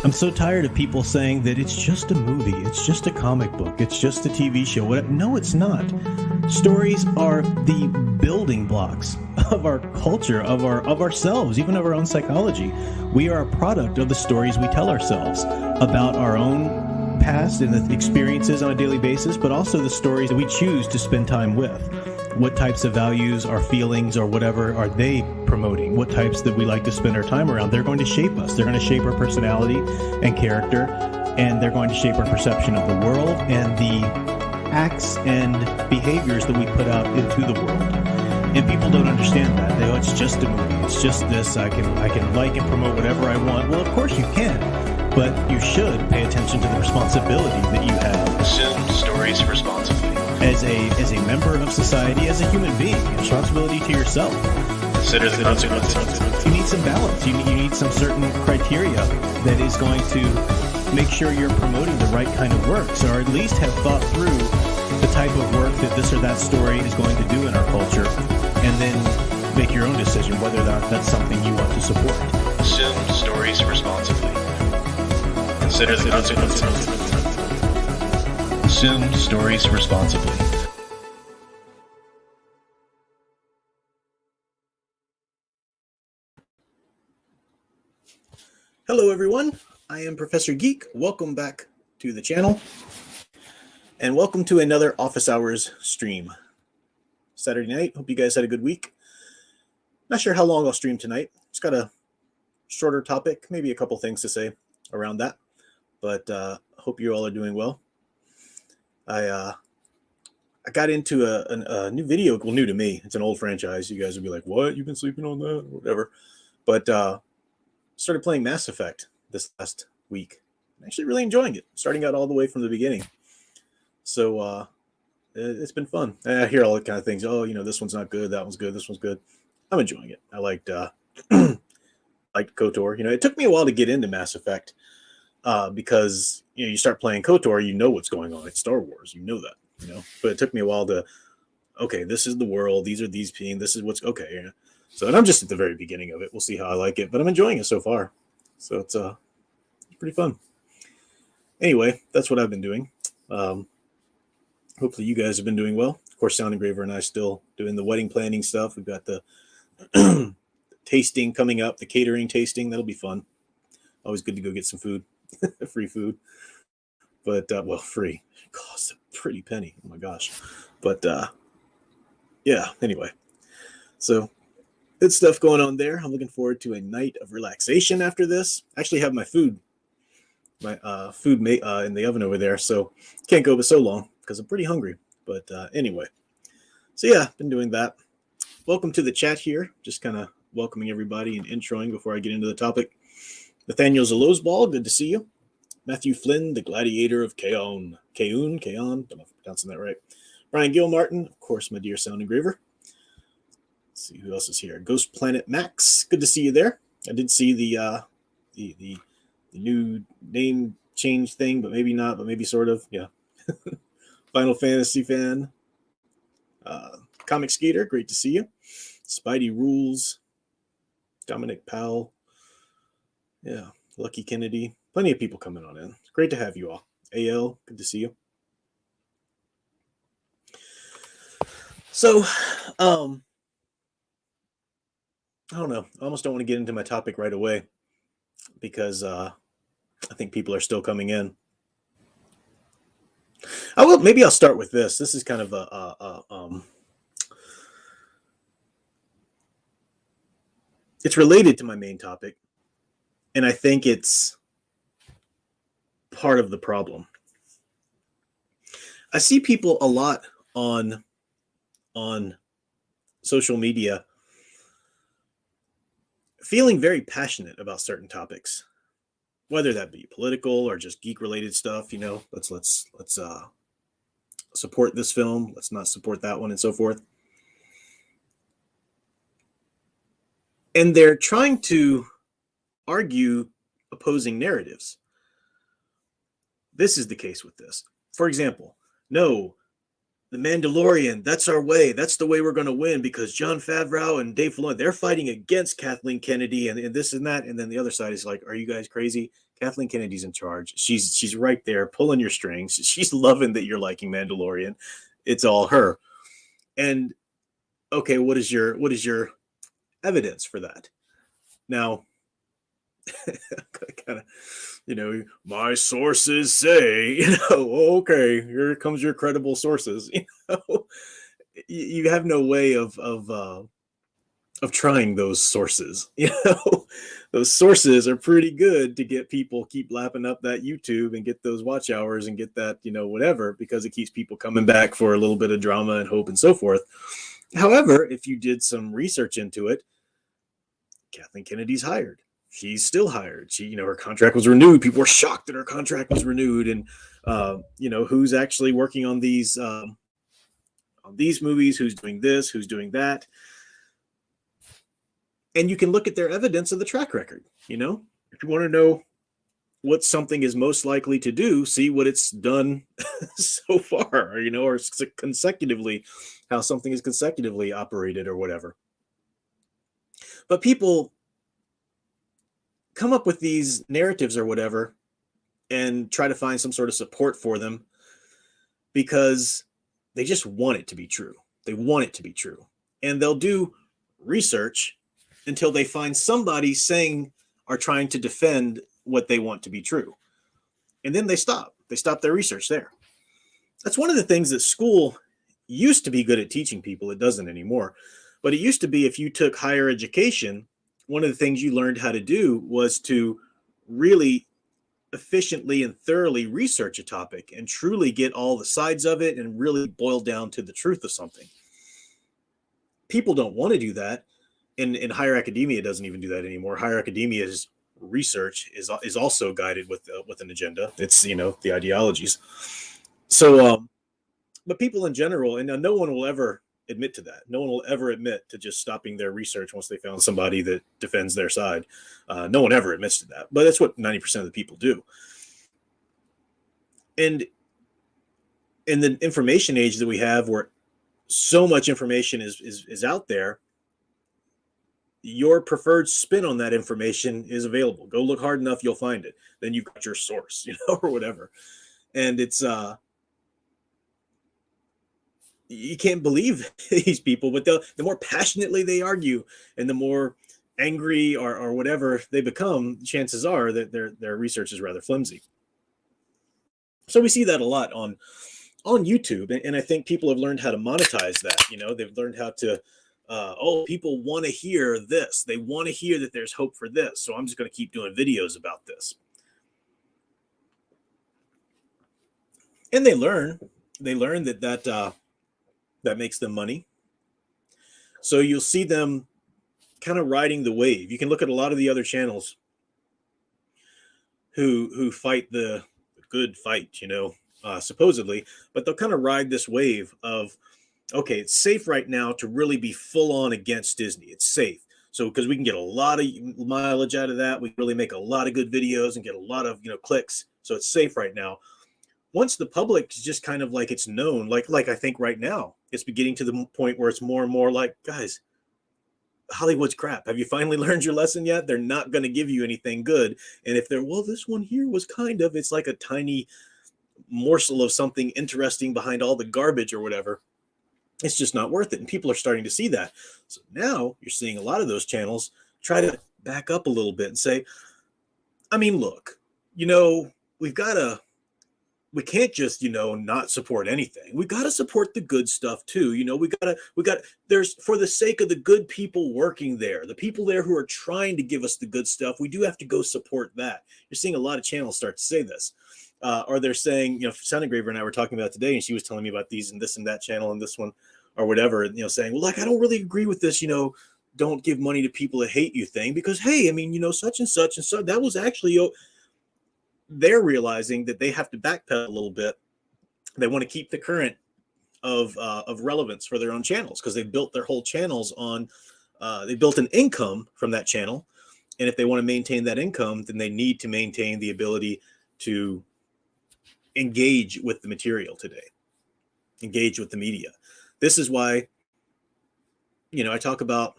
I'm so tired of people saying that it's just a movie, it's just a comic book, it's just a TV show. No, it's not. Stories are the building blocks of our culture, of ourselves, even of our own psychology. We are a product of the stories we tell ourselves about our own past and the experiences on a daily basis, but also the stories that we choose to spend time with. What types of values or feelings or whatever are they promoting? What types that we like to spend our time around? They're going to shape us. They're going to shape our personality and character, and they're going to shape our perception of the world and the acts and behaviors that we put out into the world. And people don't understand that. They go, it's just a movie. It's just this. I can like and promote whatever I want. Well, of course you can, but you should pay attention to the responsibility that you have. Consume stories responsibly. As a member of society, as a human being, responsibility to yourself. Consider the consequences. You need some balance. You need some certain criteria that is going to make sure you're promoting the right kind of works, or at least have thought through the type of work that this or that story is going to do in our culture, and then make your own decision whether or not that's something you want to support. Consume stories responsibly. Consider the consequences. Consume stories responsibly. Hello everyone, I am Professor Geek. Welcome back to the channel, and welcome to another Office Hours stream. Saturday night, hope you guys had a good week. Not sure how long I'll stream tonight. Just got a shorter topic, maybe a couple things to say around that, but hope you all are doing well. I got into a new video, well, new to me. It's an old franchise. You guys would be like, what? You've been sleeping on that? Or whatever. But started playing Mass Effect this last week. I'm actually really enjoying it, starting out all the way from the beginning. So it's been fun. I hear all the kind of things. Oh, you know, this one's not good. That one's good. This one's good. I'm enjoying it. I liked KOTOR. You know, it took me a while to get into Mass Effect because, you know, you start playing KOTOR, you know what's going on. It's Star Wars. You know that, you know. But it took me a while to, okay, this is the world. These are these being. This is what's okay. Yeah. So, and I'm just at the very beginning of it. We'll see how I like it, but I'm enjoying it so far. So it's pretty fun. Anyway, that's what I've been doing. Hopefully you guys have been doing well. Of course, Sound Engraver and I still doing the wedding planning stuff. We've got the tasting coming up, the catering tasting. That'll be fun. Always good to go get some food, free food. But, well, free. It costs a pretty penny. Oh, my gosh. But, yeah, anyway. So, good stuff going on there. I'm looking forward to a night of relaxation after this. I actually have my food in the oven over there, so can't go but so long because I'm pretty hungry. But anyway, so yeah, been doing that. Welcome to the chat here. Just kind of welcoming everybody and introing before I get into the topic. Nathaniel Zalozball, good to see you. Matthew Flynn, the Gladiator of Kaon. Don't know if I'm pronouncing that right. Brian Gilmartin, of course, my dear Sound Engraver. Let's see who else is here. Ghost Planet Max, good to see you there. I did see the new name change thing, but maybe not, but maybe sort of. Yeah. Final Fantasy fan. Comic Skater, great to see you. Spidey Rules. Dominic Powell. Yeah. Lucky Kennedy. Plenty of people coming on in. It's great to have you all. AL, good to see you. So, I don't know. I almost don't want to get into my topic right away because I think people are still coming in. Maybe I'll start with this. This is kind of it's related to my main topic, and I think it's part of the problem. I see people a lot on social media feeling very passionate about certain topics, whether that be political or just geek related stuff. You know, let's support this film, let's not support that one, and so forth. And they're trying to argue opposing narratives. This is the case with this. For example, no, The Mandalorian, that's our way. That's the way we're going to win because Jon Favreau and Dave Filoni, they're fighting against Kathleen Kennedy and this and that. And then the other side is like, are you guys crazy? Kathleen Kennedy's in charge. She's right there pulling your strings. She's loving that you're liking Mandalorian. It's all her. And okay, what is your evidence for that? Now, kind of, my sources say, okay, here comes your credible sources. You have no way of trying those sources. Those sources are pretty good to get people keep lapping up that YouTube and get those watch hours and get that, whatever, because it keeps people coming back for a little bit of drama and hope and so forth. However, if you did some research into it, Kathleen Kennedy's hired. She's still hired. She, her contract was renewed. People were shocked that her contract was renewed. And, who's actually working on these movies, who's doing this, who's doing that. And you can look at their evidence of the track record. If you want to know what something is most likely to do, see what it's done so far, or consecutively, how something is consecutively operated or whatever. But people come up with these narratives or whatever and try to find some sort of support for them because they just want it to be true. They want it to be true. And they'll do research until they find somebody saying or trying to defend what they want to be true. And then they stop. They stop their research there. That's one of the things that school used to be good at teaching people. It doesn't anymore. But it used to be, if you took higher education, one of the things you learned how to do was to really efficiently and thoroughly research a topic and truly get all the sides of it and really boil down to the truth of something. People don't want to do that. In higher academia, doesn't even do that anymore. Higher academia's research is also guided with an agenda. It's, the ideologies. So, but people in general, and no one will ever admit to that. No one will ever admit to just stopping their research once they found somebody that defends their side. No one ever admits to that, but that's what 90% of the people do. And in the information age that we have, where so much information is out there, your preferred spin on that information is available. Go look hard enough, you'll find it. Then you've got your source, or whatever. And it's you can't believe these people, but the more passionately they argue and the more angry or whatever they become, chances are that their research is rather flimsy. So we see that a lot on YouTube, and I think people have learned how to monetize that. They've learned how to people want to hear this. They want to hear that there's hope for this. So I'm just going to keep doing videos about this. And they learn that makes them money. So you'll see them kind of riding the wave. You can look at a lot of the other channels who fight the good fight, supposedly, but they'll kind of ride this wave of, okay, it's safe right now to really be full on against Disney. It's safe. So because we can get a lot of mileage out of that, we can really make a lot of good videos and get a lot of clicks. So it's safe right now. Once the public is just kind of like, it's known, like I think right now, it's beginning to the point where it's more and more like, guys, Hollywood's crap. Have you finally learned your lesson yet? They're not going to give you anything good. And if this one here was it's like a tiny morsel of something interesting behind all the garbage or whatever. It's just not worth it. And people are starting to see that. So now you're seeing a lot of those channels try to back up a little bit and say, look, we can't just, not support anything. We got to support the good stuff too. There's, for the sake of the good people working there, the people there who are trying to give us the good stuff, we do have to go support that. You're seeing a lot of channels start to say this. Or they're saying, Sound Engraver and I were talking about today, and she was telling me about these and this and that channel and this one or whatever, saying, well, I don't really agree with this, don't give money to people that hate you thing, because, hey, such and such and so that was actually, they're realizing that they have to backpedal a little bit. They want to keep the current of relevance for their own channels, because they've built their whole channels on, they built an income from that channel. And if they want to maintain that income, then they need to maintain the ability to engage with the material today, engage with the media. This is why, I talk about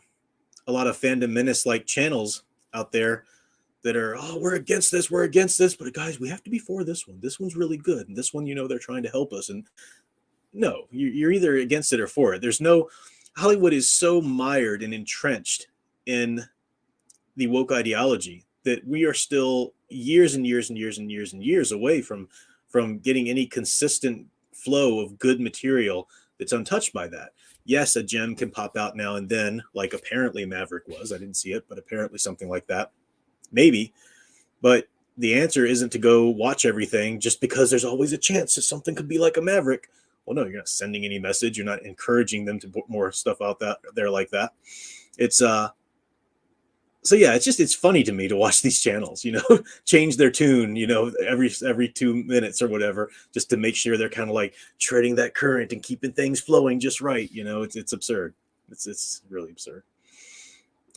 a lot of fandom menace like channels out there that are, oh, we're against this, but guys, we have to be for this one. This one's really good, and this one, they're trying to help us. And no, you're either against it or for it. There's no Hollywood is so mired and entrenched in the woke ideology that we are still years and years and years and years and years away from getting any consistent flow of good material that's untouched by that. Yes, a gem can pop out now and then, like apparently Maverick was. I didn't see it, but apparently something like that. Maybe. But the answer isn't to go watch everything just because there's always a chance that something could be like a Maverick. Well, no, you're not sending any message. You're not encouraging them to put more stuff out there like that. It's so yeah, it's funny to me to watch these channels, change their tune, every 2 minutes or whatever, just to make sure they're kind of like treading that current and keeping things flowing just right. It's absurd. It's really absurd.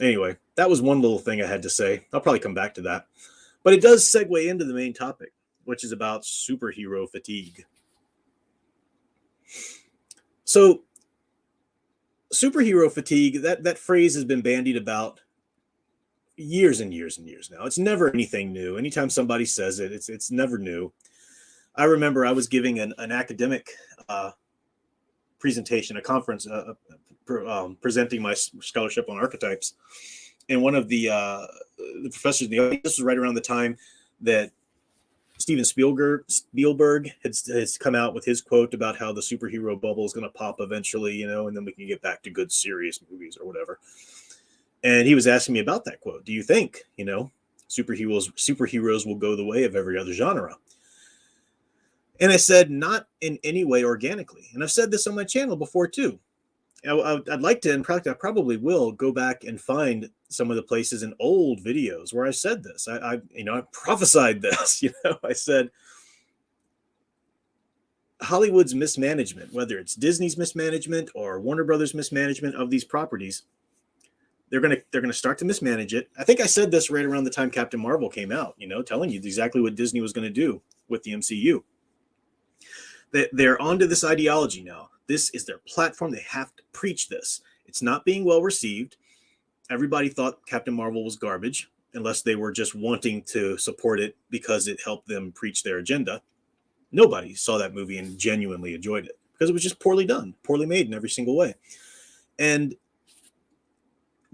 Anyway, that was one little thing I had to say. I'll probably come back to that, but it does segue into the main topic, which is about superhero fatigue. So superhero fatigue, that phrase has been bandied about years and years and years now. It's never anything new. Anytime somebody says it, it's never new. I remember I was giving an academic presentation, a conference, presenting my scholarship on archetypes, and one of the professors in the audience, this was right around the time that Steven Spielberg has come out with his quote about how the superhero bubble is going to pop eventually, and then we can get back to good serious movies or whatever. And he was asking me about that quote. Do you think, superheroes will go the way of every other genre? And I said, not in any way organically. And I've said this on my channel before too. I'd like to, and I probably will, go back and find some of the places in old videos where I said this. I prophesied this. I said Hollywood's mismanagement, whether it's Disney's mismanagement or Warner Brothers' mismanagement of these properties, they're gonna start to mismanage it. I think I said this right around the time Captain Marvel came out, telling you exactly what Disney was going to do with the MCU. They're onto this ideology now. This is their platform. They have to preach this. It's not being well received. Everybody thought Captain Marvel was garbage, unless they were just wanting to support it because it helped them preach their agenda. Nobody saw that movie and genuinely enjoyed it because it was just poorly done, poorly made in every single way. And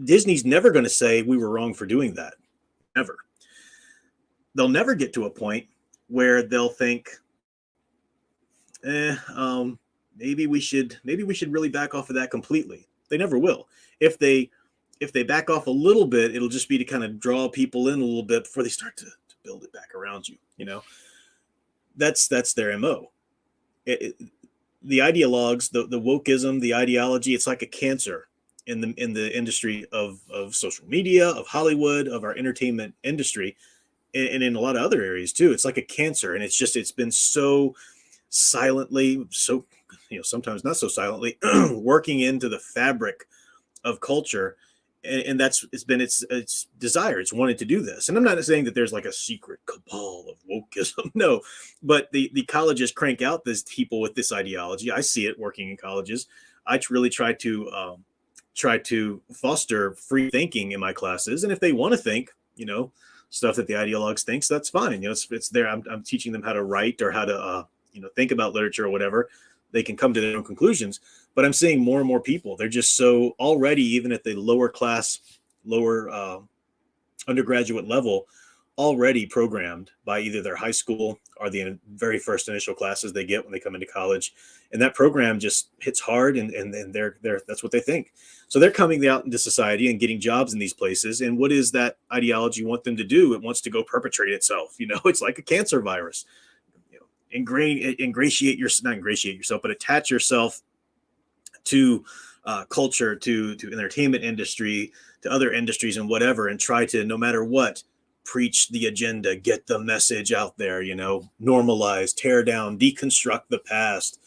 Disney's never going to say we were wrong for doing that. Never. They'll never get to a point where they'll think, maybe we should really back off of that completely. They never will. If they back off a little bit, it'll just be to kind of draw people in a little bit before they start to build it back around you. That's their MO. The ideologues, the wokeism, the ideology, it's like a cancer in the industry of social media, of Hollywood, of our entertainment industry, and in a lot of other areas too. It's like a cancer, and it's been so silently, so sometimes not so silently, working into the fabric of culture, and it's been its desire. It's wanted to do this, and I'm not saying that there's like a secret cabal of wokeism, no, but the colleges crank out these people with this ideology. I see it working in colleges. I really try to foster free thinking in my classes, and if they want to think, stuff that the ideologues thinks, that's fine. It's there. I'm teaching them how to write or how to think about literature or whatever. They can come to their own conclusions. But I'm seeing more and more people. They're just so already, even at the lower undergraduate level, already programmed by either their high school or the very first initial classes they get when they come into college. And that program just hits hard, and they're that's what they think. So they're coming out into society and getting jobs in these places. And what does that ideology want them to do? It wants to go perpetrate itself. It's like a cancer virus. Ingratiate yourself, but attach yourself to culture, to entertainment industry, to other industries and whatever, and try to, no matter what, preach the agenda, get the message out there, normalize, tear down, deconstruct the past,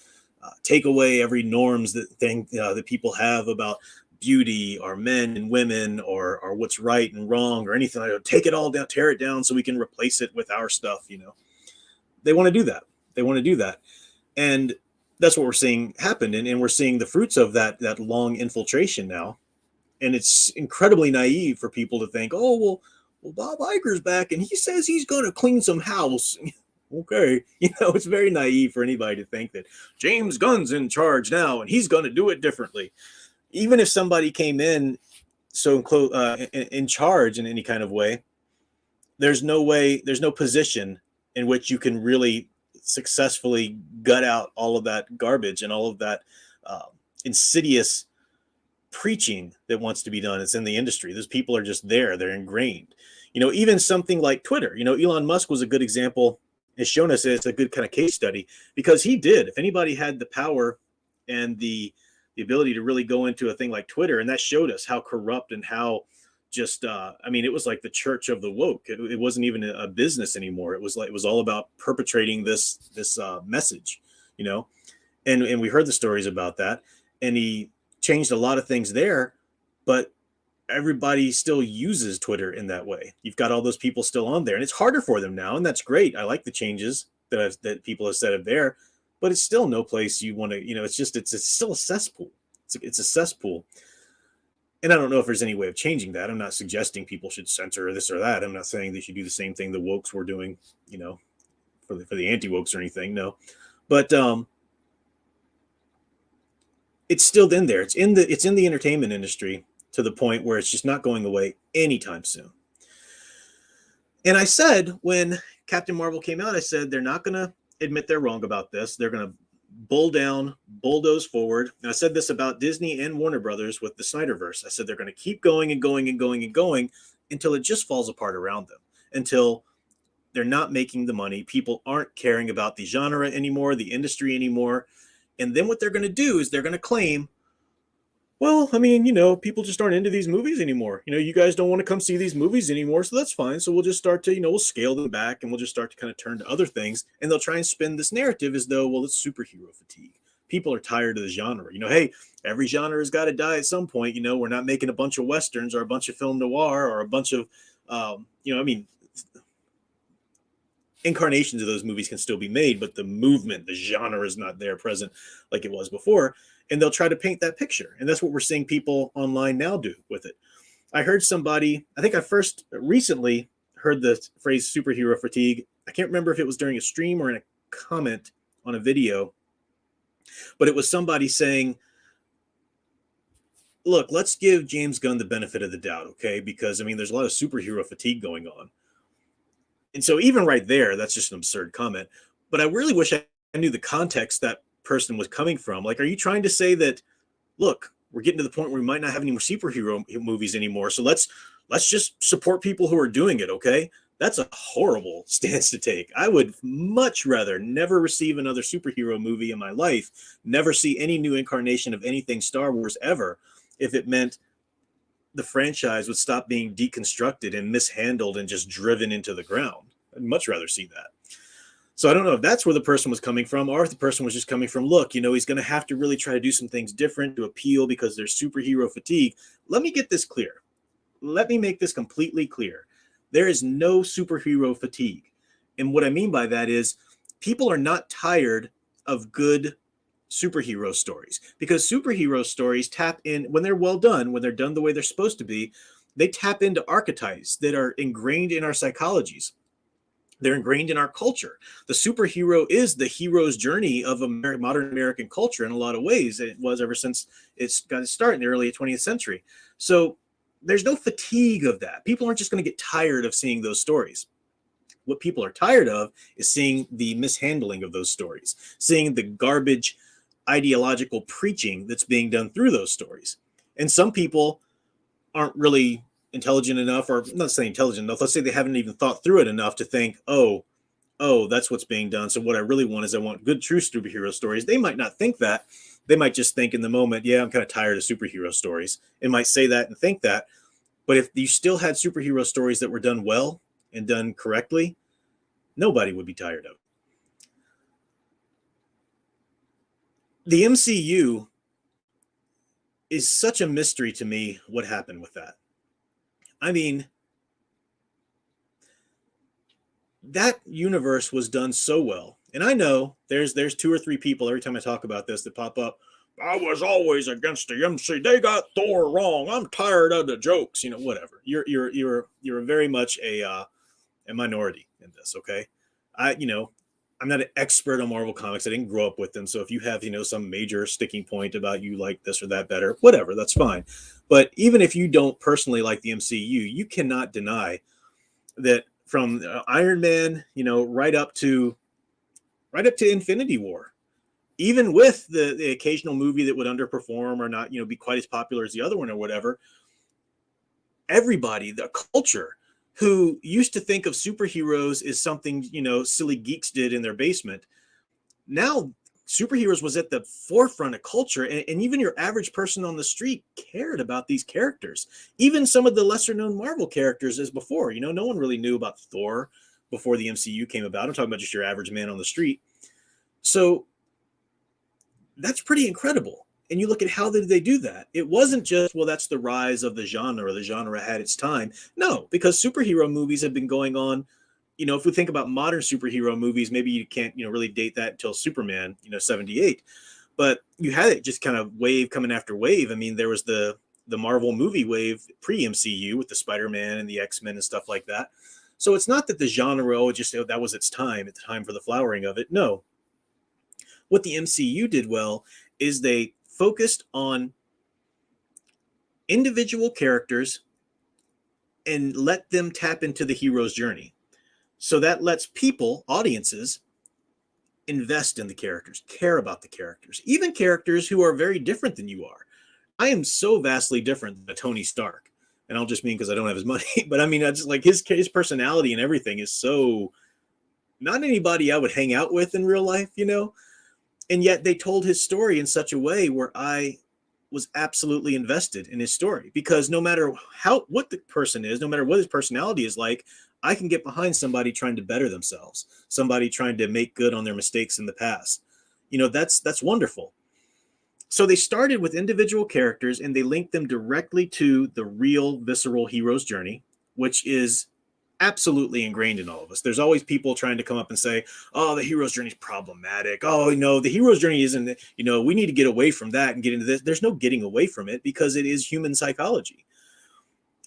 take away every norms that people have about beauty or men and women or what's right and wrong or anything. Take it all down, tear it down so we can replace it with our stuff. They want to do that. And that's what we're seeing happen. And we're seeing the fruits of that long infiltration now. And it's incredibly naive for people to think, oh, well, well, Bob Iger's back and he says he's going to clean some house. Okay. It's very naive for anybody to think that James Gunn's in charge now and he's going to do it differently. Even if somebody came in in charge in any kind of way, there's no position in which you can really successfully gut out all of that garbage and all of that insidious preaching that wants to be done. It's in the industry. Those people are just there. They're ingrained. Even something like Twitter, Elon Musk was a good example. It's shown us it's a good kind of case study because he did. If anybody had the power and the ability to really go into a thing like Twitter, and that showed us how corrupt and how just it was like the church of the woke. It wasn't even a business anymore. It was all about perpetrating this message, and we heard the stories about that, and he changed a lot of things there, but everybody still uses Twitter in that way. You've got all those people still on there, and it's harder for them now, and that's great. I like the changes that people have said of there, but it's still no place you want to. It's still a cesspool. It's a cesspool, and I don't know if there's any way of changing that. I'm not suggesting people should censor this or that. I'm not saying they should do the same thing the wokes were doing, for the anti-wokes or anything. No, but it's still in there. It's in the entertainment industry to the point where it's just not going away anytime soon. And I said when Captain Marvel came out, I said they're not going to admit they're wrong about this. They're going to bulldoze forward. And I said this about Disney and Warner Brothers with the Snyderverse. I said they're going to keep going and going and going and going until it just falls apart around them, until they're not making the money. People aren't caring about the genre anymore, the industry anymore. And then what they're going to do is they're going to claim, well, people just aren't into these movies anymore. You guys don't want to come see these movies anymore, so that's fine. So we'll just start to, we'll scale them back and we'll just start to kind of turn to other things. And they'll try and spin this narrative as though, well, it's superhero fatigue. People are tired of the genre. Hey, every genre has got to die at some point. We're not making a bunch of Westerns or a bunch of film noir or a bunch of, incarnations of those movies can still be made, but the movement, the genre is not there present like it was before. And they'll try to paint that picture. And that's what we're seeing people online now do with it. I heard somebody, I think I first recently heard the phrase superhero fatigue. I can't remember if it was during a stream or in a comment on a video, but it was somebody saying, look, let's give James Gunn the benefit of the doubt, okay? Because, there's a lot of superhero fatigue going on. And so even right there, that's just an absurd comment. But I really wish I knew the context that person was coming from. Like, are you trying to say that, look, we're getting to the point where we might not have any more superhero movies anymore, so let's just support people who are doing it, okay? That's a horrible stance to take. I would much rather never receive another superhero movie in my life, never see any new incarnation of anything Star Wars ever, if it meant the franchise would stop being deconstructed and mishandled and just driven into the ground. I'd much rather see that. So I don't know if that's where the person was coming from, or if the person was just coming from, look, he's going to have to really try to do some things different to appeal because there's superhero fatigue. Let me get this clear. Let me make this completely clear. There is no superhero fatigue. And what I mean by that is people are not tired of good superhero stories, because superhero stories tap in, when they're well done, when they're done the way they're supposed to be, they tap into archetypes that are ingrained in our psychologies. They're ingrained in our culture. The superhero is the hero's journey of modern American culture in a lot of ways. It was ever since it's got its start in the early 20th century. So there's no fatigue of that. People aren't just going to get tired of seeing those stories. What people are tired of is seeing the mishandling of those stories, seeing the garbage ideological preaching that's being done through those stories. And some people aren't really intelligent enough, or not saying intelligent enough, let's say they haven't even thought through it enough to think, oh, that's what's being done. So what I really want is I want good, true superhero stories. They might not think that. They might just think in the moment, yeah, I'm kind of tired of superhero stories, and might say that and think that. But if you still had superhero stories that were done well and done correctly, nobody would be tired of it. The MCU is such a mystery to me, what happened with that. That universe was done so well. And I know there's 2 or 3 people every time I talk about this that pop up. I was always against the MC. They got Thor wrong. I'm tired of the jokes. Whatever. You're very much a minority in this. Okay, I you know I'm not an expert on Marvel comics. I didn't grow up with them. So if you have some major sticking point about you like this or that better, whatever, that's fine. But even if you don't personally like the MCU, you cannot deny that from Iron Man, right up to Infinity War, even with the occasional movie that would underperform or not, be quite as popular as the other one or whatever, everybody, the culture, who used to think of superheroes as something, silly geeks did in their basement, now superheroes was at the forefront of culture, and even your average person on the street cared about these characters. Even some of the lesser known Marvel characters as before, no one really knew about Thor before the MCU came about. I'm talking about just your average man on the street. So that's pretty incredible. And you look at how did they do that? It wasn't just, well, that's the rise of the genre. The genre had its time. No, because superhero movies have been going on. If we think about modern superhero movies, maybe you can't, really date that until Superman, 78. But you had it just kind of wave coming after wave. I mean, there was the Marvel movie wave pre-MCU with the Spider-Man and the X-Men and stuff like that. So it's not that the genre, that was its time, at the time for the flowering of it. No. What the MCU did well is they focused on individual characters and let them tap into the hero's journey. So that lets people, audiences, invest in the characters, care about the characters, even characters who are very different than you are. I am so vastly different than Tony Stark. And I'll just mean because I don't have his money. But I mean, I just like his personality and everything is so not anybody I would hang out with in real life, And yet they told his story in such a way where I was absolutely invested in his story, because no matter what the person is, no matter what his personality is like, I can get behind somebody trying to better themselves, somebody trying to make good on their mistakes in the past. That's wonderful. So they started with individual characters and they linked them directly to the real visceral hero's journey, which is absolutely ingrained in all of us. There's always people trying to come up and say, oh, the hero's journey is problematic. Oh, no, the hero's journey isn't, we need to get away from that and get into this. There's no getting away from it because it is human psychology.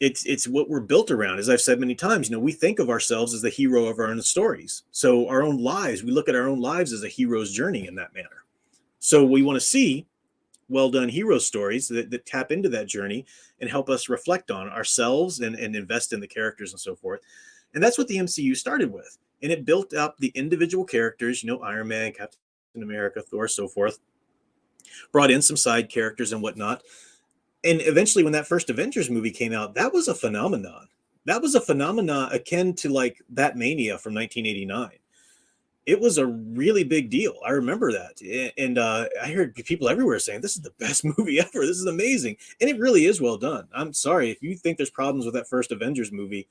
It's what we're built around. As I've said many times, we think of ourselves as the hero of our own stories. So our own lives, we look at our own lives as a hero's journey in that manner. So we want to see well done hero stories that tap into that journey and help us reflect on ourselves and invest in the characters and so forth. And that's what the MCU started with. And it built up the individual characters, Iron Man, Captain America, Thor, so forth, brought in some side characters and whatnot. And eventually when that first Avengers movie came out, that was a phenomenon. That was a phenomenon akin to like Batmania from 1989. It was a really big deal. I remember that. And I heard people everywhere saying, this is the best movie ever. This is amazing. And it really is well done. I'm sorry if you think there's problems with that first Avengers movie.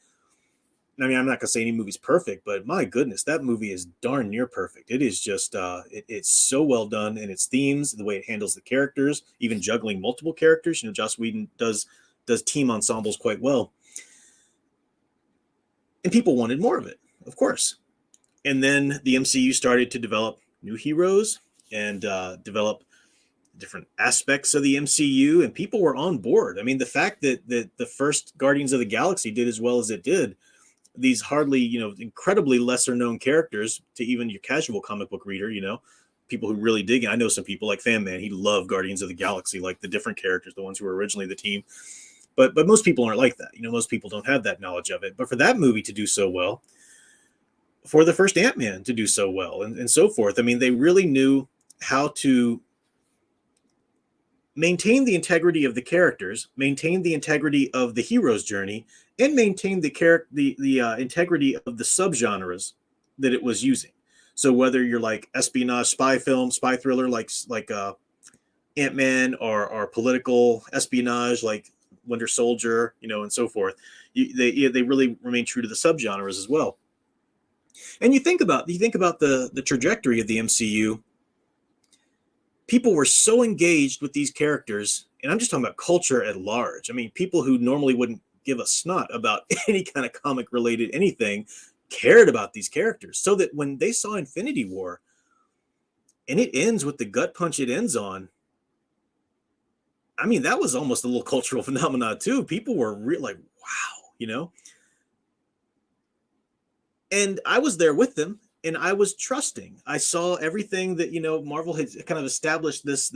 I mean, I'm not going to say any movie's perfect, but my goodness, that movie is darn near perfect. It is just, it's so well done in its themes, the way it handles the characters, even juggling multiple characters. Joss Whedon does team ensembles quite well. And people wanted more of it, of course. And then the MCU started to develop new heroes and develop different aspects of the MCU, and people were on board. I mean, the fact that the first Guardians of the Galaxy did as well as it did, these hardly, incredibly lesser known characters to even your casual comic book reader, people who really dig it. I know some people like Fan Man, he loved Guardians of the Galaxy, like the different characters, the ones who were originally the team. But most people aren't like that. Most people don't have that knowledge of it. But for that movie to do so well, for the first Ant-Man to do so well and so forth, I mean, they really knew how to maintain the integrity of the characters, maintain the integrity of the hero's journey, and maintain the integrity of the subgenres that it was using. So whether you're like espionage, spy film, spy thriller, like Ant-Man, or political espionage like Winter Soldier, and so forth, they really remain true to the subgenres as well. And you think about the trajectory of the MCU. People were so engaged with these characters, and I'm just talking about culture at large. I mean, people who normally wouldn't give a snot about any kind of comic related anything cared about these characters, so that when they saw Infinity War and it ends with the gut punch it ends on, I mean, that was almost a little cultural phenomenon too. People were like, wow, and I was there with them, and I was trusting. I saw everything that Marvel had kind of established this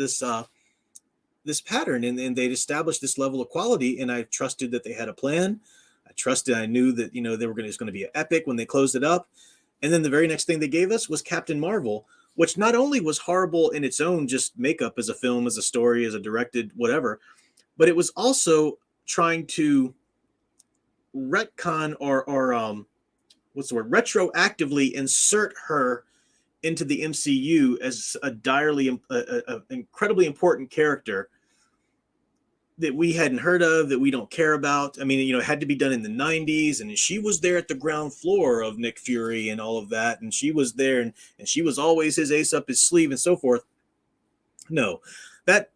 pattern, and they'd established this level of quality, and I trusted that they had a plan. I trusted, I knew that they were going to, it's going to be an epic when they closed it up. And then the very next thing they gave us was Captain Marvel, which not only was horrible in its own just makeup as a film, as a story, as a directed whatever, but it was also trying to retcon or what's the word, retroactively insert her into the MCU as a incredibly important character that we hadn't heard of, that we don't care about. I mean, it had to be done in the 90s, and she was there at the ground floor of Nick Fury and all of that, and she was there, and she was always his ace up his sleeve and so forth. No, that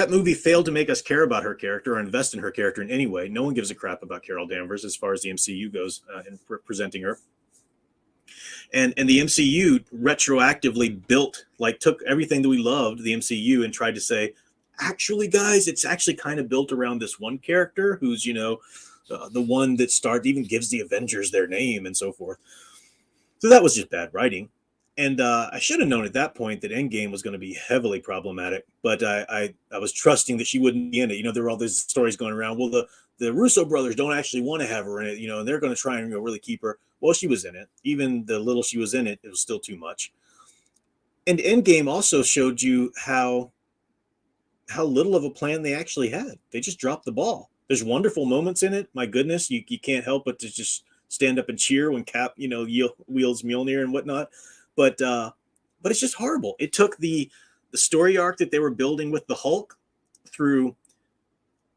movie failed to make us care about her character or invest in her character in any way. No one gives a crap about Carol Danvers as far as the MCU goes in presenting her. And the MCU retroactively took everything that we loved, the MCU, and tried to say, actually, guys, it's actually kind of built around this one character who's, the one that even gives the Avengers their name and so forth. So that was just bad writing. And I should have known at that point that Endgame was going to be heavily problematic, but I was trusting that she wouldn't be in it. There were all these stories going around. Well, the Russo brothers don't actually want to have her in it, and they're going to try and really keep her. Well, she was in it. Even the little she was in it, it was still too much. And Endgame also showed you how little of a plan they actually had. They just dropped the ball. There's wonderful moments in it. My goodness, you can't help but to just stand up and cheer when Cap, wields Mjolnir and whatnot. But it's just horrible. It took the story arc that they were building with the Hulk through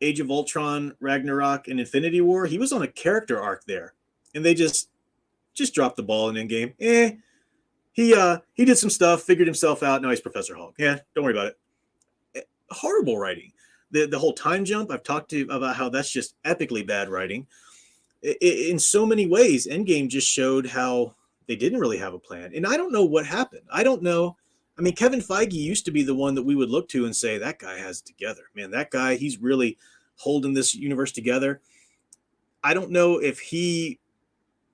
Age of Ultron, Ragnarok, and Infinity War. He was on a character arc there, and they just dropped the ball in Endgame. He did some stuff, figured himself out. Now he's Professor Hulk. Yeah, don't worry about it. Horrible writing. The whole time jump, I've talked to you about how that's just epically bad writing. In so many ways, Endgame just showed how they didn't really have a plan. And I don't know what happened. I don't know. I mean, Kevin Feige used to be the one that we would look to and say, that guy has it together. Man, that guy, he's really holding this universe together. I don't know if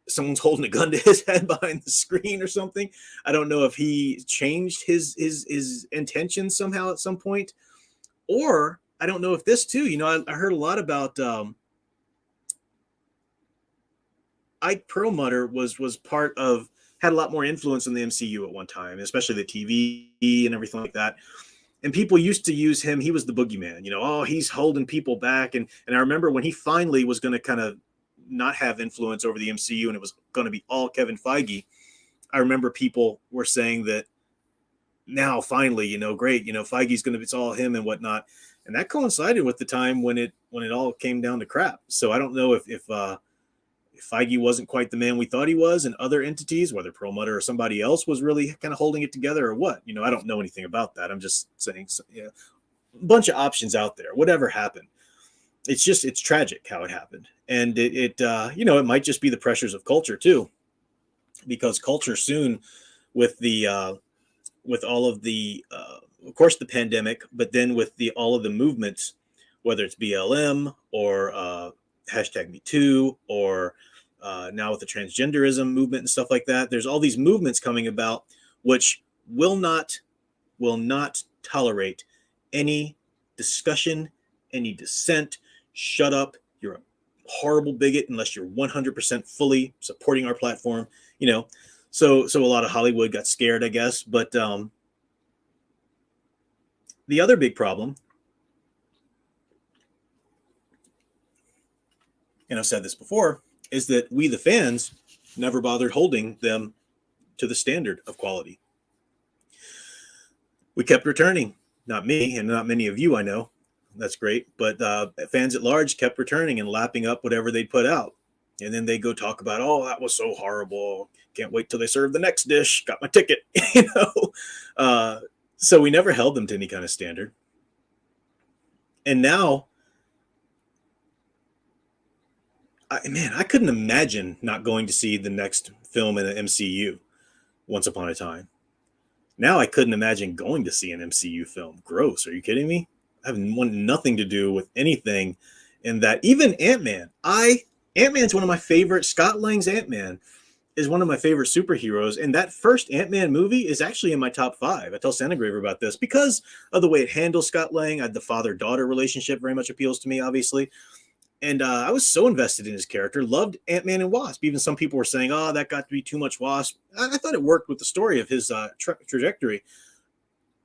someone's holding a gun to his head behind the screen or something. I don't know if he changed his intentions somehow at some point. Or I don't know if this too, I heard a lot about Ike Perlmutter was had a lot more influence in the MCU at one time, especially the TV and everything like that. And people used to use him. He was the boogeyman, he's holding people back. And I remember when he finally was going to kind of not have influence over the MCU and it was going to be all Kevin Feige, I remember people were saying that now finally, great, Feige's going to, it's all him and whatnot. And that coincided with the time when it all came down to crap. So I don't know if Feige wasn't quite the man we thought he was, and other entities, whether Perlmutter or somebody else, was really kind of holding it together or what. I don't know anything about that. I'm just saying, a bunch of options out there. Whatever happened, it's tragic how it happened, and it might just be the pressures of culture too, because culture soon, with all of the, of course, the pandemic, but then with all of the movements, whether it's BLM or #MeToo or now with the transgenderism movement and stuff like that, there's all these movements coming about which will not tolerate any discussion, any dissent. Shut up. You're a horrible bigot unless you're 100% fully supporting our platform. So a lot of Hollywood got scared, I guess. But the other big problem, and I've said this before, is that we, the fans, never bothered holding them to the standard of quality. We kept returning. Not me, and not many of you, I know. That's great. But fans at large kept returning and lapping up whatever they'd put out. And then they go talk about, that was so horrible. Can't wait till they serve the next dish. Got my ticket. So we never held them to any kind of standard. And now, I couldn't imagine not going to see the next film in the MCU once upon a time. Now I couldn't imagine going to see an MCU film. Gross. Are you kidding me? having want nothing to do with anything. And that even Ant-Man, Ant-Man's one of my favorite. Scott Lang's Ant-Man is one of my favorite superheroes. And that first Ant-Man movie is actually in my top 5. I tell Santa Graver about this because of the way it handles Scott Lang. The father-daughter relationship very much appeals to me, obviously. And I was so invested in his character, loved Ant-Man and Wasp. Even some people were saying, oh, that got to be too much Wasp. I thought it worked with the story of his trajectory.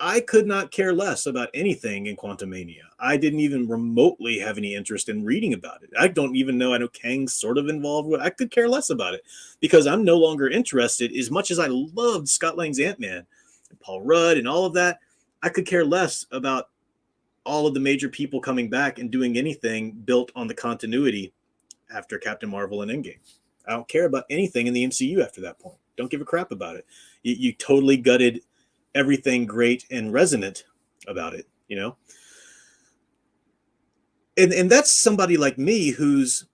I could not care less about anything in Quantumania. I didn't even remotely have any interest in reading about it. I don't even know. I know Kang's sort of involved with it. I could care less about it because I'm no longer interested. As much as I loved Scott Lang's Ant-Man and Paul Rudd and all of that, I could care less about all of the major people coming back and doing anything built on the continuity after Captain Marvel and Endgame. I don't care about anything in the MCU after that point. Don't give a crap about it. You totally gutted everything great and resonant about it, you know? And that's somebody like me who's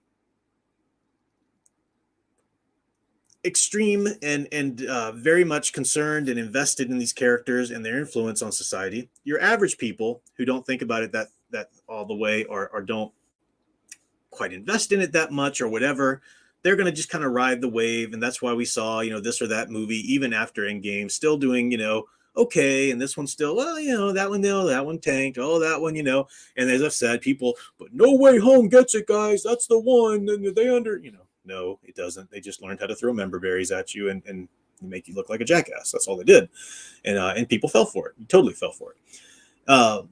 extreme and very much concerned and invested in these characters and their influence on society. Your average people who don't think about it that all the way or don't quite invest in it that much or whatever, they're going to just kind of ride the wave. And that's why we saw, this or that movie, even after Endgame, still doing, okay, and this one still, well, that one, that one tanked, oh, that one, and as I've said, people, but No Way Home gets it, guys, that's the one, and they no, it doesn't. They just learned how to throw member berries at you and make you look like a jackass. That's all they did, and people fell for it, totally fell for it.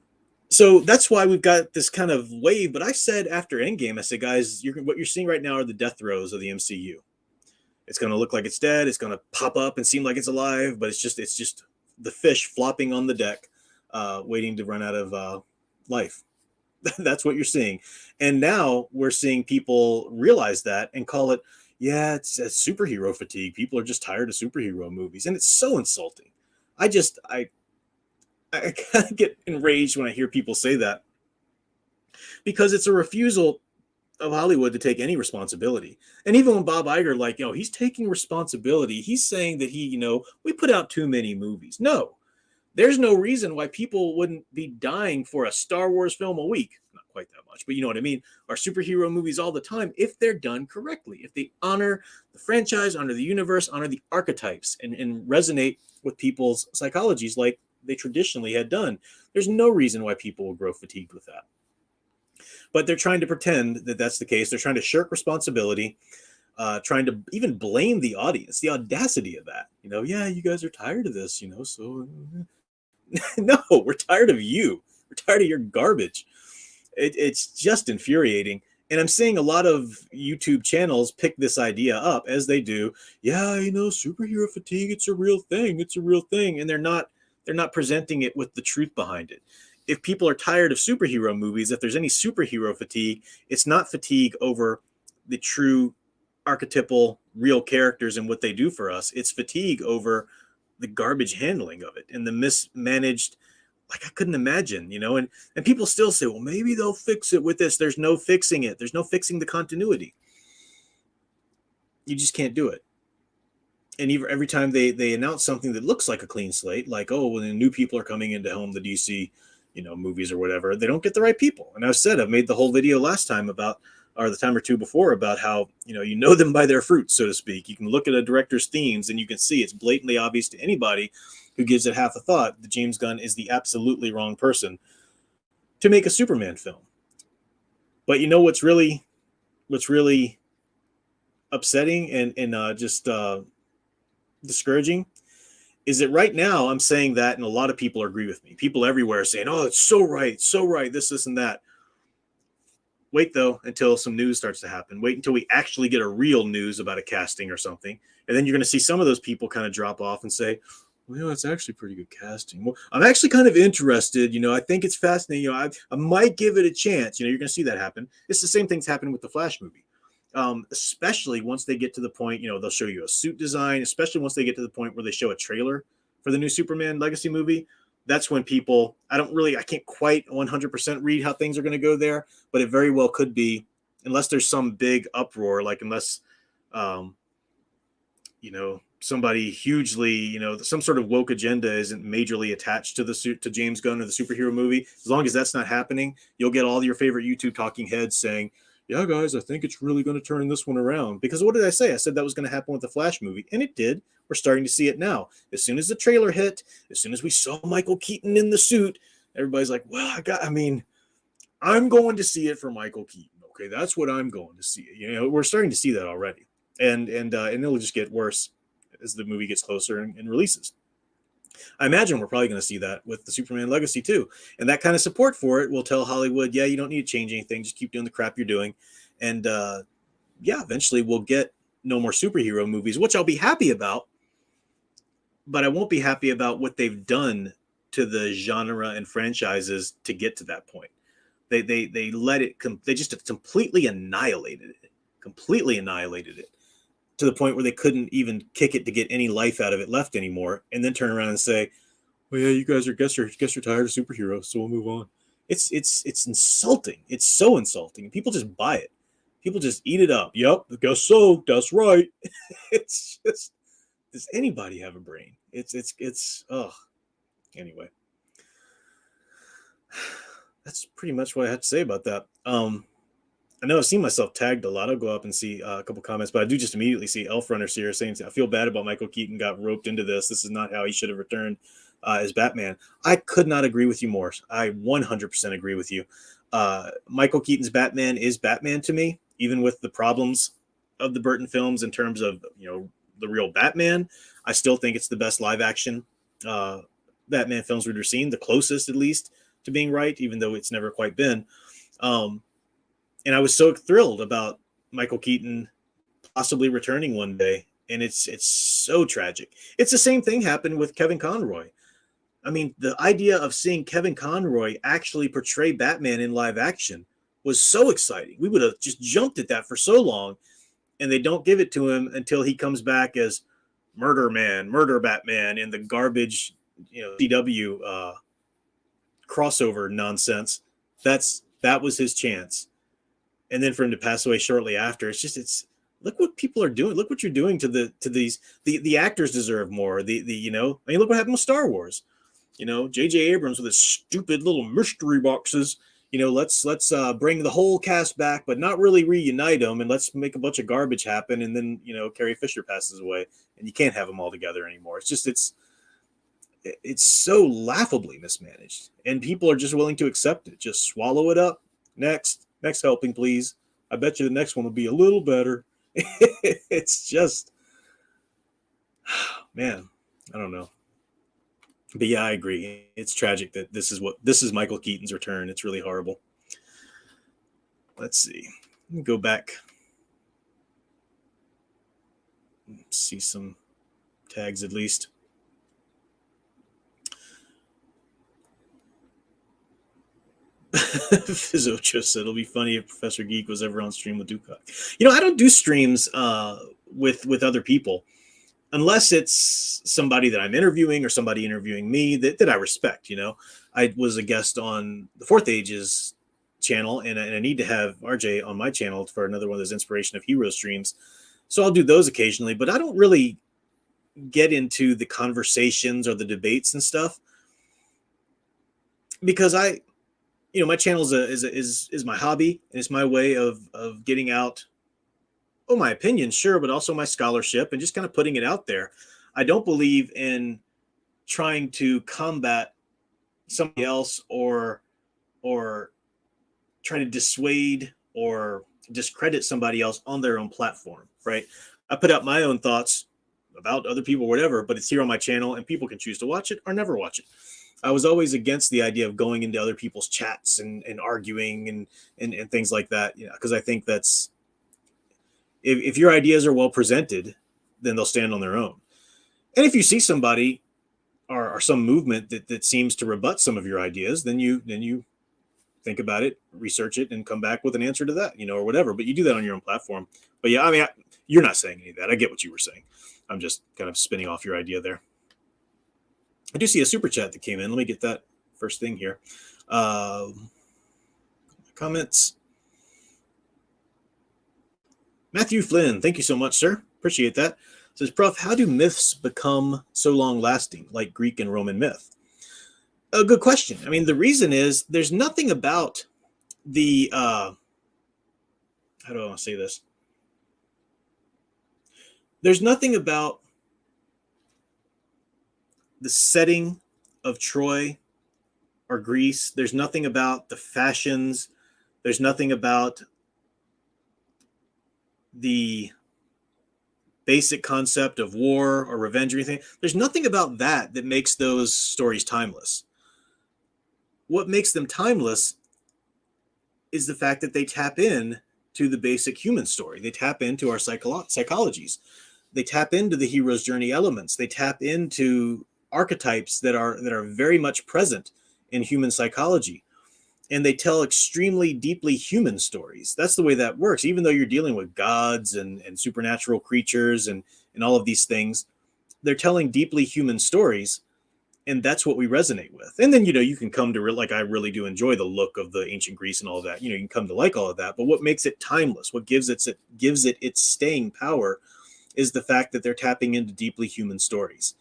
So that's why we've got this kind of wave. But I said after Endgame, I said, guys, what you're seeing right now are the death throes of the MCU. It's going to look like it's dead. It's going to pop up and seem like it's alive, but it's just the fish flopping on the deck, waiting to run out of life. That's what you're seeing. And now we're seeing people realize that and call it, yeah, it's a superhero fatigue. People are just tired of superhero movies. And it's so insulting. I kind of get enraged when I hear people say that because it's a refusal of Hollywood to take any responsibility. And even when Bob Iger, he's taking responsibility, he's saying that we put out too many movies. No, there's no reason why people wouldn't be dying for a Star Wars film a week. Not quite that much, but you know what I mean? Or superhero movies all the time if they're done correctly, if they honor the franchise, honor the universe, honor the archetypes, and resonate with people's psychologies like they traditionally had done. There's no reason why people will grow fatigued with that. But they're trying to pretend that that's the case. They're trying to shirk responsibility, trying to even blame the audience. The audacity of that. Yeah, you guys are tired of this, so no, we're tired of you. We're tired of your garbage. It's just infuriating. And I'm seeing a lot of YouTube channels pick this idea up as they do. Yeah, superhero fatigue, it's a real thing. It's a real thing. And they're not presenting it with the truth behind it. If people are tired of superhero movies, if there's any superhero fatigue, it's not fatigue over the true archetypal real characters and what they do for us. It's fatigue over the garbage handling of it and the mismanaged, I couldn't imagine, and people still say, well, maybe they'll fix it with this. There's no fixing it. There's no fixing the continuity. You just can't do it. And every time they announce something that looks like a clean slate, like, oh, when new people are coming in to helm the DC, movies or whatever, they don't get the right people. And I've made the whole video last time about, or the time or two before, about how, you know them by their fruit, so to speak. You can look at a director's themes and you can see it's blatantly obvious to anybody who gives it half a thought that James Gunn is the absolutely wrong person to make a Superman film. But what's really upsetting and just discouraging is that right now I'm saying that, and a lot of people agree with me. People everywhere are saying, oh, it's so right, this and that. Wait, though, until some news starts to happen. Wait until we actually get a real news about a casting or something. And then you're going to see some of those people kind of drop off and say, well, it's actually pretty good casting. Well, I'm actually kind of interested. I think it's fascinating. I might give it a chance. You're going to see that happen. It's the same thing's happening with the Flash movie. Especially once they get to the point, they'll show you a suit design, especially once they get to the point where they show a trailer for the new Superman Legacy movie. That's when people, I can't quite 100% read how things are going to go there, but it very well could be, unless there's some big uproar, unless, somebody hugely, some sort of woke agenda isn't majorly attached to the suit to James Gunn or the superhero movie. As long as that's not happening, you'll get all your favorite YouTube talking heads saying, "Yeah, guys, I think it's really going to turn this one around." Because what did I say? I said that was going to happen with the Flash movie, and it did. We're starting to see it now. As soon as the trailer hit, as soon as we saw Michael Keaton in the suit, everybody's like, "Well, I'm going to see it for Michael Keaton. Okay, that's what I'm going to see." We're starting to see that already, and it'll just get worse as the movie gets closer and releases. I imagine we're probably going to see that with the Superman Legacy too, and that kind of support for it will tell Hollywood, yeah, you don't need to change anything, just keep doing the crap you're doing, and yeah, eventually we'll get no more superhero movies, which I'll be happy about, but I won't be happy about what they've done to the genre and franchises to get to that point. They let it they just completely annihilated it to the point where they couldn't even kick it to get any life out of it left anymore, and then turn around and say, "Well, yeah, you guys guess you're tired of superheroes, so we'll move on." It's insulting. It's so insulting. People just buy it. People just eat it up. Yep, I guess so. That's right. It's just, does anybody have a brain? It's ugh. Anyway, that's pretty much what I had to say about that. I know I've seen myself tagged a lot. I'll go up and see a couple comments, but I do just immediately see Elf Runners here saying, "I feel bad about Michael Keaton got roped into this. This is not how he should have returned as Batman." I could not agree with you more. I 100% agree with you. Michael Keaton's Batman is Batman to me, even with the problems of the Burton films in terms of, the real Batman. I still think it's the best live action Batman films we've ever seen, the closest at least to being right, even though it's never quite been. And I was so thrilled about Michael Keaton possibly returning one day, and it's so tragic. It's the same thing happened with Kevin Conroy. I mean, the idea of seeing Kevin Conroy actually portray Batman in live action was so exciting. We would have just jumped at that for so long, and they don't give it to him until he comes back as Murder Batman in the garbage, CW crossover nonsense. That was his chance. And then for him to pass away shortly after, it's look what people are doing. Look what you're doing to the actors deserve more. Look what happened with Star Wars. J.J. Abrams with his stupid little mystery boxes. Let's bring the whole cast back, but not really reunite them, and let's make a bunch of garbage happen. And then Carrie Fisher passes away, and you can't have them all together anymore. It's so laughably mismanaged, and people are just willing to accept it. Just swallow it up. Next helping, please. I bet you the next one will be a little better. It's just, man, I don't know. But yeah, I agree. It's tragic that this is Michael Keaton's return. It's really horrible. Let's see. Let me go back. See some tags at least. Fizzocho said it'll be funny if Professor Geek was ever on stream with Duke. I don't do streams with other people unless it's somebody that I'm interviewing or somebody interviewing me that I respect. I was a guest on the Fourth Ages channel, and I need to have RJ on my channel for another one of those Inspiration of Heroes streams. So I'll do those occasionally, but I don't really get into the conversations or the debates and stuff because my channel is my hobby, and it's my way of getting out, my opinion, sure, but also my scholarship and just kind of putting it out there. I don't believe in trying to combat somebody else or trying to dissuade or discredit somebody else on their own platform, right? I put out my own thoughts about other people, whatever, but it's here on my channel, and people can choose to watch it or never watch it. I was always against the idea of going into other people's chats and arguing and things like that, because I think that's, if your ideas are well presented, then they'll stand on their own. And if you see somebody or some movement that seems to rebut some of your ideas, then you think about it, research it, and come back with an answer to that, or whatever. But you do that on your own platform. But yeah, I mean, you're not saying any of that. I get what you were saying. I'm just kind of spinning off your idea there. I do see a super chat that came in. Let me get that first thing here. Comments. Matthew Flynn, thank you so much, sir. Appreciate that. says, Prof, how do myths become so long lasting, like Greek and Roman myth? A good question. I mean, the reason is there's nothing about the, how do I want to say this? There's nothing about the setting of Troy or Greece. There's nothing about the fashions. There's nothing about the basic concept of war or revenge or anything. There's nothing about that that makes those stories timeless. What makes them timeless is the fact that they tap in to the basic human story. They tap into our psychologies. They tap into the hero's journey elements. They tap into archetypes that are very much present in human psychology. And they tell extremely deeply human stories. That's the way that works. Even though you're dealing with gods and supernatural creatures and all of these things, they're telling deeply human stories. And that's what we resonate with. And then, you can come to, like, I really do enjoy the look of the ancient Greece and all of that. You can come to like all of that. But what makes it timeless, what gives it its staying power, is the fact that they're tapping into deeply human stories.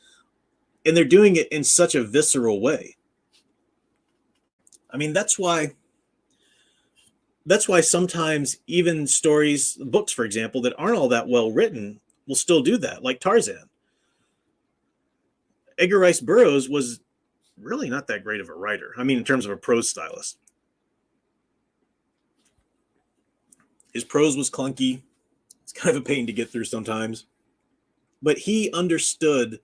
And they're doing it in such a visceral way. I mean, that's why sometimes even stories, books, for example, that aren't all that well written will still do that, like Tarzan. Edgar Rice Burroughs was really not that great of a writer. I mean, in terms of a prose stylist. His prose was clunky. It's kind of a pain to get through sometimes. But he understood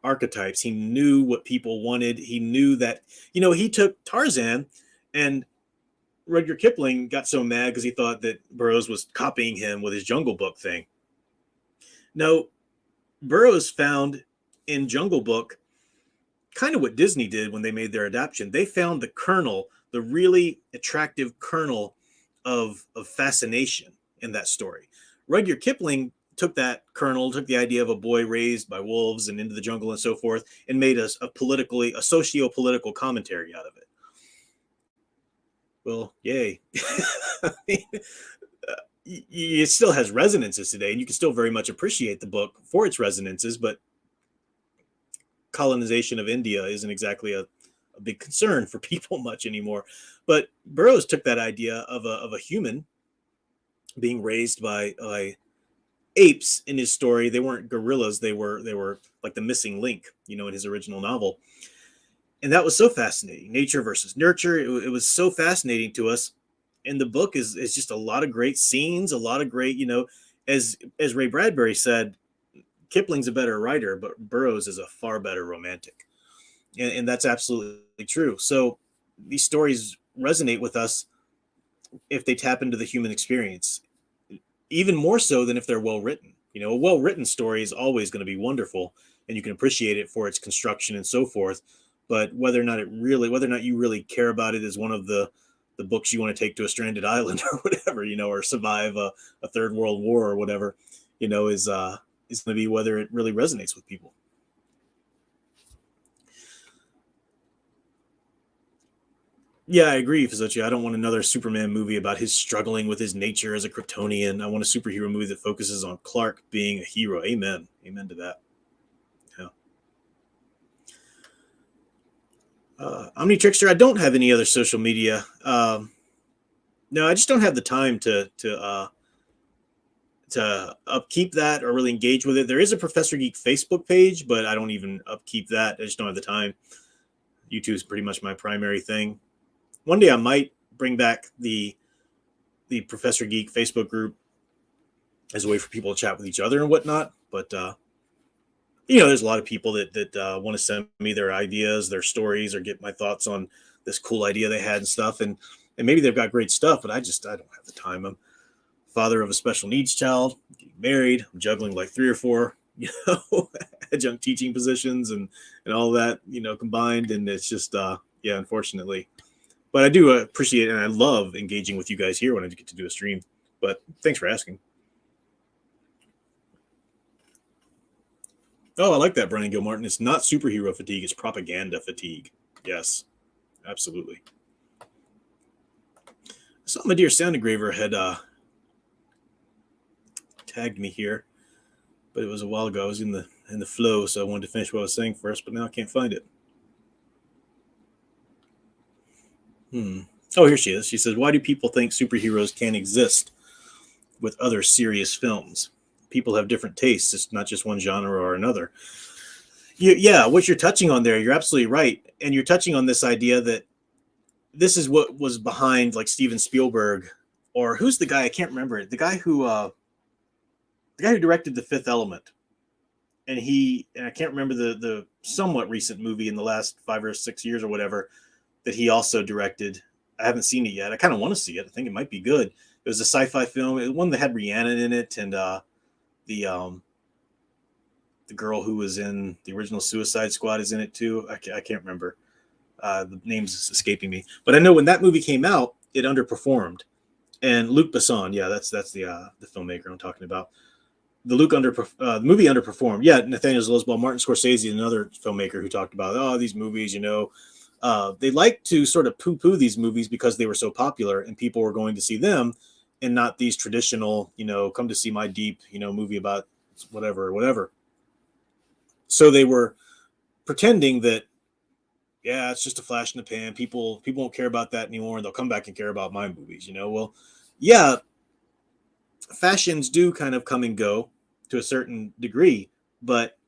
archetypes. He knew what people wanted. He knew that, he took Tarzan, and Rudyard Kipling got so mad because he thought that Burroughs was copying him with his Jungle Book thing. No, Burroughs found in Jungle Book kind of what Disney did when they made their adaptation. They found the kernel, the really attractive kernel of fascination in that story. Rudyard Kipling took that kernel, took the idea of a boy raised by wolves and into the jungle and so forth, and made a socio-political commentary out of it. Well, yay. I mean, it still has resonances today, and you can still very much appreciate the book for its resonances, but colonization of India isn't exactly a big concern for people much anymore. But Burroughs took that idea of a human being raised by apes in his story. They weren't gorillas. They were like the missing link, in his original novel. And that was so fascinating. Nature versus nurture. It was so fascinating to us. And the book is just a lot of great scenes, a lot of great, as Ray Bradbury said, Kipling's a better writer, but Burroughs is a far better romantic. And that's absolutely true. So these stories resonate with us if they tap into the human experience, even more so than if they're well written. A well written story is always going to be wonderful, and you can appreciate it for its construction and so forth. But whether or not you really care about it as one of the books you want to take to a stranded island or whatever, or survive a third world war or whatever, is going to be whether it really resonates with people. Yeah, I agree, Fazocchi. I don't want another Superman movie about his struggling with his nature as a Kryptonian. I want a superhero movie that focuses on Clark being a hero. Amen. Amen to that. Yeah. Omni Trickster, I don't have any other social media. No, I just don't have the time to upkeep that or really engage with it. There is a Professor Geek Facebook page, but I don't even upkeep that. I just don't have the time. YouTube is pretty much my primary thing. One day I might bring back the Professor Geek Facebook group as a way for people to chat with each other and whatnot. But there's a lot of people that want to send me their ideas, their stories, or get my thoughts on this cool idea they had and stuff. And maybe they've got great stuff, but I don't have the time. I'm father of a special needs child, getting married. I'm juggling like 3 or 4, adjunct teaching positions and all that, combined. And it's just, unfortunately. But I do appreciate it, and I love engaging with you guys here when I get to do a stream. But thanks for asking. Oh, I like that, Brian Gilmartin. It's not superhero fatigue, it's propaganda fatigue. Yes, absolutely. I saw my dear Sound Engraver had tagged me here. but it was a while ago. I was in the flow, so I wanted to finish what I was saying first, but now I can't find it. Oh, here she is. She says, "Why do people think superheroes can't exist with other serious films? People have different tastes. It's not just one genre or another." Yeah, what you're touching on there, you're absolutely right, and you're touching on this idea that this is what was behind like Steven Spielberg, or who's the guy? I can't remember it. The guy who directed The Fifth Element, and I can't remember the somewhat recent movie in the last 5 or 6 years or whatever that he also directed. I haven't seen it yet. I kind of want to see it. I think it might be good. It was a sci-fi film. It was one that had Rihanna in it, and the girl who was in the original Suicide Squad is in it too. I can't remember. The name's escaping me, but I know when that movie came out, it underperformed. And Luc Besson, yeah, that's the filmmaker I'm talking about. The movie underperformed. Yeah, Nathaniel Zlosball, Martin Scorsese, another filmmaker who talked about these movies. They like to sort of poo-poo these movies because they were so popular and people were going to see them, and not these traditional, come to see my deep, movie about whatever. So they were pretending that, yeah, it's just a flash in the pan. People won't care about that anymore, and they'll come back and care about my movies. Well, yeah, fashions do kind of come and go to a certain degree, but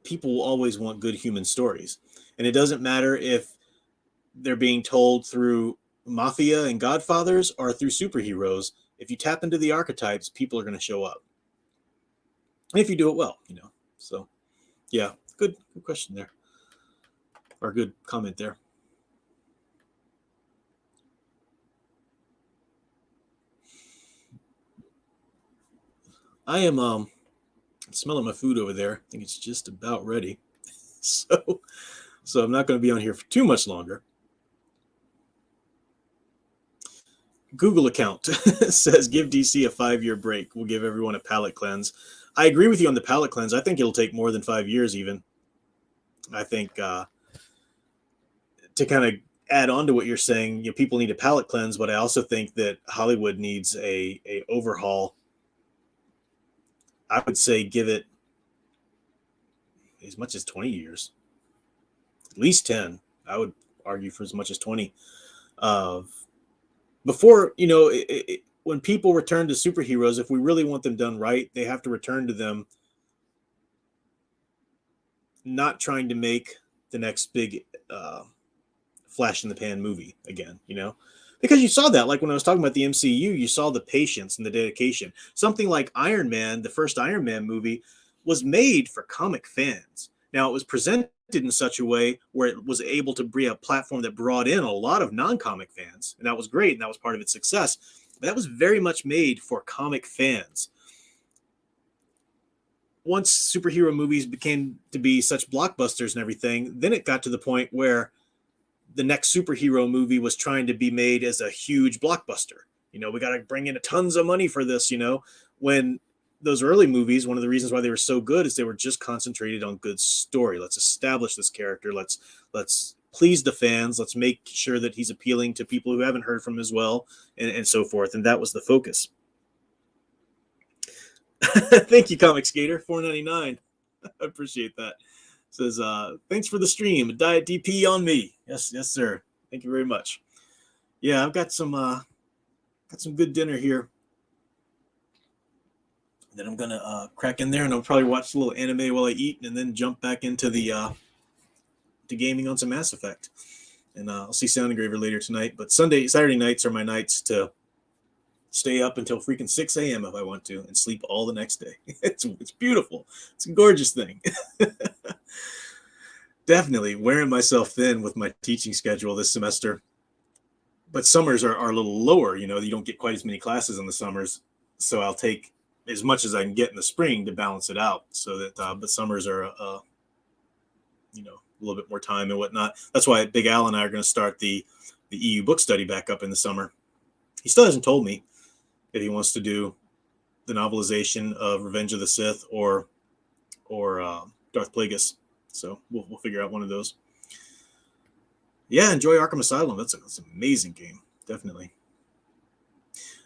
people will always want good human stories, and it doesn't matter if they're being told through mafia and Godfathers or through superheroes. If you tap into the archetypes, people are going to show up, if you do it well. So yeah, good question there, or good comment there. I am smelling my food over there. I think it's just about ready. So I'm not going to be on here for too much longer. Google account says, give DC a 5-year break. We'll give everyone a palate cleanse. I agree with you on the palate cleanse. I think it'll take more than 5 years even. I think to kind of add on to what you're saying, people need a palate cleanse, but I also think that Hollywood needs a overhaul. I would say give it as much as 20 years, at least 10. I would argue for as much as 20. Before, when people return to superheroes, if we really want them done right, they have to return to them not trying to make the next big flash in the pan movie again, because you saw that, like when I was talking about the MCU, you saw the patience and the dedication. Something like Iron Man, the first Iron Man movie, was made for comic fans. Now, it was presented in such a way where it was able to be a platform that brought in a lot of non-comic fans, and that was great, and that was part of its success. But that was very much made for comic fans. Once superhero movies became to be such blockbusters and everything, then it got to the point where the next superhero movie was trying to be made as a huge blockbuster. We got to bring in tons of money for this, when those early movies, one of the reasons why they were so good is they were just concentrated on good story. Let's establish this character. Let's please the fans. Let's make sure that he's appealing to people who haven't heard from him as well, and so forth. And that was the focus. Thank you, Comic Skater, $4.99. I appreciate that. Says, thanks for the stream. Diet DP on me. Yes, sir. Thank you very much. Yeah, I've got some good dinner here that I'm gonna crack in there, and I'll probably watch a little anime while I eat, and then jump back into the to gaming on some Mass Effect. And I'll see Sound Engraver later tonight. But Saturday nights are my nights to stay up until freaking 6 a.m. if I want to, and sleep all the next day. It's beautiful. It's a gorgeous thing. Definitely wearing myself thin with my teaching schedule this semester. But summers are a little lower. You don't get quite as many classes in the summers. So I'll take as much as I can get in the spring to balance it out, so that but summers are a little bit more time and whatnot. That's why Big Al and I are going to start the EU book study back up in the summer. He still hasn't told me if he wants to do the novelization of Revenge of the Sith or Darth Plagueis. So we'll figure out one of those. Yeah, enjoy Arkham Asylum. That's an amazing game, definitely.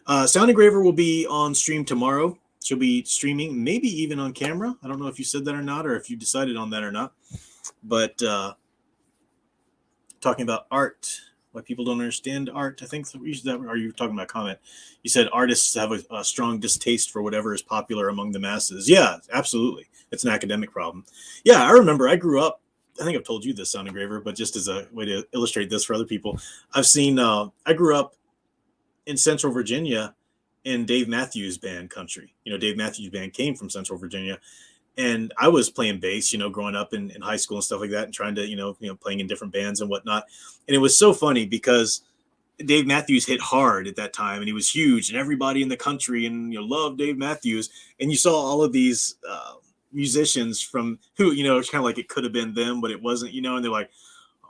Sound Engraver will be on stream tomorrow. She'll be streaming, maybe even on camera. I don't know if you said that or not, or if you decided on that or not. But talking about art, why people don't understand art. I think that, or are you talking about comment? You said artists have a strong distaste for whatever is popular among the masses. Yeah, absolutely. It's an academic problem. Yeah, I remember I grew up. I think I've told you this, Sound Engraver, but just as a way to illustrate this for other people, I've seen. I grew up in Central Virginia in Dave Matthews Band country. Dave Matthews Band came from Central Virginia, and I was playing bass, growing up in high school and stuff like that, and trying to, playing in different bands and whatnot. And it was so funny because Dave Matthews hit hard at that time, and he was huge, and everybody in the country and loved Dave Matthews. And you saw all of these musicians from who it's kind of like it could have been them, but it wasn't. And they're like,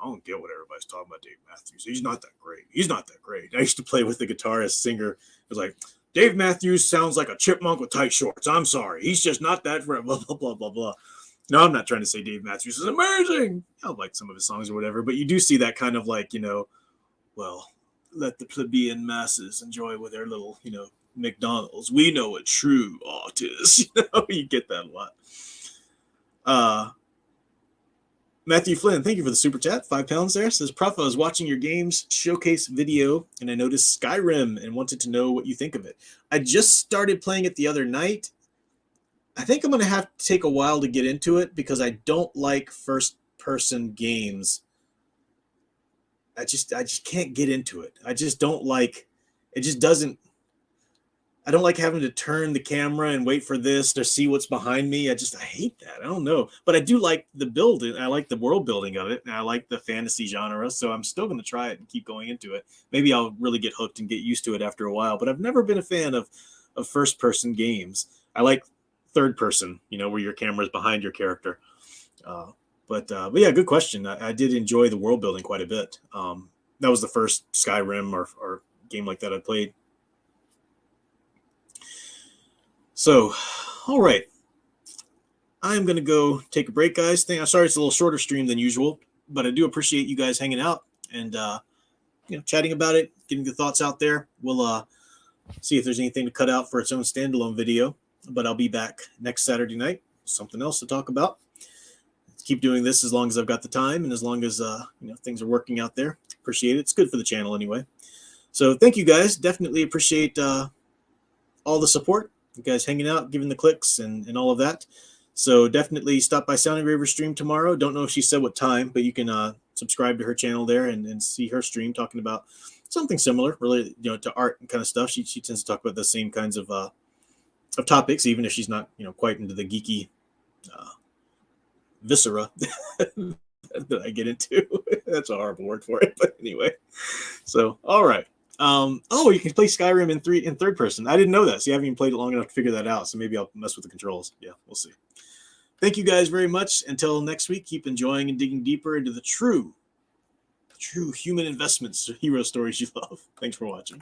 I don't get what everybody's talking about Dave Matthews. He's not that great. He's not that great. I used to play with the guitarist singer. It was like, Dave Matthews sounds like a chipmunk with tight shorts. I'm sorry. He's just not that, blah, blah, blah, blah, blah. No, I'm not trying to say Dave Matthews is amazing. I like some of his songs or whatever, but you do see that kind of like, well, let the plebeian masses enjoy with their little, McDonald's. We know what true art is. You get that a lot. Matthew Flynn, thank you for the super chat. £5 there. Says, Prof, I was watching your games showcase video and I noticed Skyrim and wanted to know what you think of it. I just started playing it the other night. I think I'm going to have to take a while to get into it because I don't like first-person games. I just can't get into it. I just don't like it. Just doesn't. I don't like having to turn the camera and wait for this to see what's behind me. I hate that. I don't know. But I do like the building. I like the world building of it. And I like the fantasy genre. So I'm still going to try it and keep going into it. Maybe I'll really get hooked and get used to it after a while. But I've never been a fan of first person games. I like third person, where your camera is behind your character. But yeah, good question. I did enjoy the world building quite a bit. That was the first Skyrim or game like that I played. So, all right. I'm going to go take a break, guys. I'm sorry it's a little shorter stream than usual, but I do appreciate you guys hanging out and chatting about it, getting the thoughts out there. We'll see if there's anything to cut out for its own standalone video, but I'll be back next Saturday night. Something else to talk about. Let's keep doing this as long as I've got the time and as long as things are working out there. Appreciate it. It's good for the channel anyway. So thank you guys. Definitely appreciate all the support. You guys hanging out, giving the clicks and all of that. So definitely stop by Sound Engraver's stream tomorrow. Don't know if she said what time, but you can subscribe to her channel there and see her stream talking about something similar, really, to art and kind of stuff. She tends to talk about the same kinds of topics, even if she's not, quite into the geeky viscera that I get into. That's a horrible word for it, but anyway. So, all right. You can play Skyrim in third person. I didn't know that. So you haven't even played it long enough to figure that out. So maybe I'll mess with the controls. Yeah, we'll see. Thank you guys very much. Until next week, keep enjoying and digging deeper into the true human investments, hero stories you love. Thanks for watching.